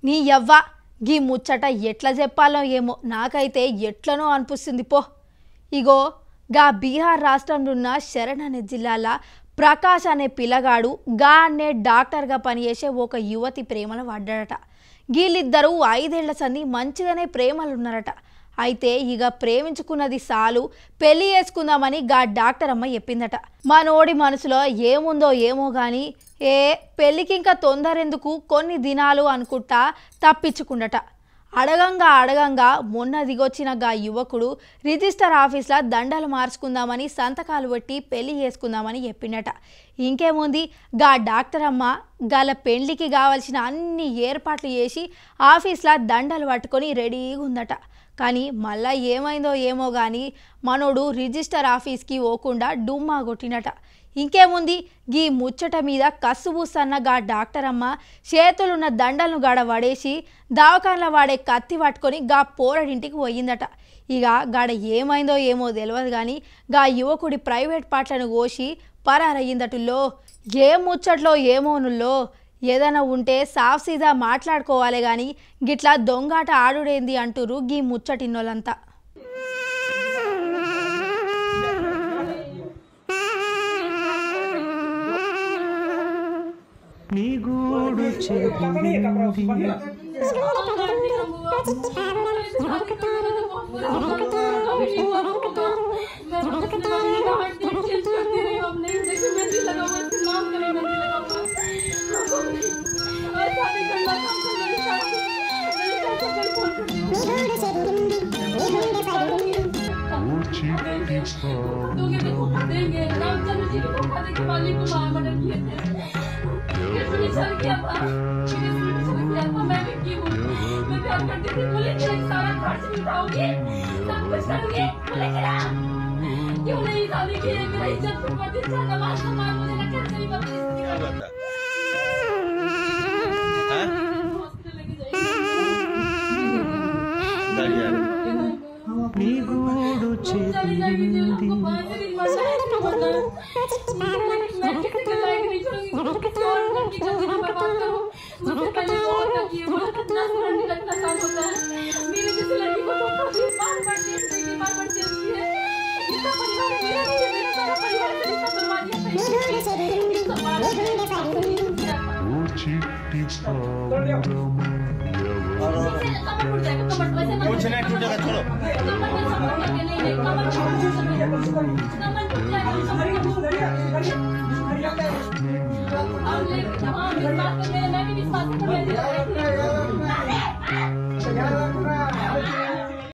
నీ యవ్వ గీ ముచ్చట ఎట్లా చెప్పాలో ఏమో నాకైతే ఎట్లనో అనిపిస్తుంది పో. ఇగో గా బీహార్ రాష్ట్రంలో ఉన్న శరణ్ అనే జిల్లాల ప్రకాష్ అనే పిల్లగాడు గా అనే డాక్టర్గా పనిచేసే ఒక యువతి ప్రేమలో పడ్డాడట. వీళ్ళిద్దరూ 5 ఏళ్ల సంది మంచిగానే ప్రేమలు ఉన్నారట. అయితే ఇక ప్రేమించుకున్నది సాలు పెళ్లి చేసుకుందామని గా డాక్టర్ అమ్మ చెప్పిందట. మనోడి మనసులో ఏముందో ఏమో గాని పెళ్ళికి ఇంకా తొందరెందుకు కొన్ని దినాలు అనుకుంటా తప్పించుకుండట. అడగంగా మొన్న దిగొచ్చిన గా యువకుడు రిజిస్టర్ ఆఫీస్లో దండలు మార్చుకుందామని సంతకాలు పెట్టి పెళ్లి చేసుకుందామని చెప్పిండట. ఇంకేముంది గా డాక్టర్ అమ్మ గాల పెళ్లికి కావాల్సిన అన్ని ఏర్పాట్లు చేసి ఆఫీస్లో దండలు పట్టుకొని రెడీగా ఉందట. కానీ మళ్ళా ఏమైందో ఏమో కానీ మనోడు రిజిస్టర్ ఆఫీస్కి పోకుండా డుమ్మా కొట్టినట. ఇంకేముంది గీ ముచ్చట మీద కసుబూసన్న గా డాక్టర్ అమ్మ చేతులున్న దండలను గాడ పడేసి దవాఖానలో వాడే కత్తి పట్టుకొని గా పోరడింటికి పోయిందట. ఇక గాడ ఏమైందో ఏమో తెలియదు కానీ గా యువకుడి ప్రైవేట్ పాటలను కోసి పరారయ్యిందటుల్లో. ఏం ముచ్చట్లో ఏమోనుల్లో ఏదైనా ఉంటే సాఫ్ సీదా మాట్లాడుకోవాలి కానీ గిట్లా దొంగాట ఆడుడేంది అంటురు గీ ముచ్చటిన్నోళ్ళంతా.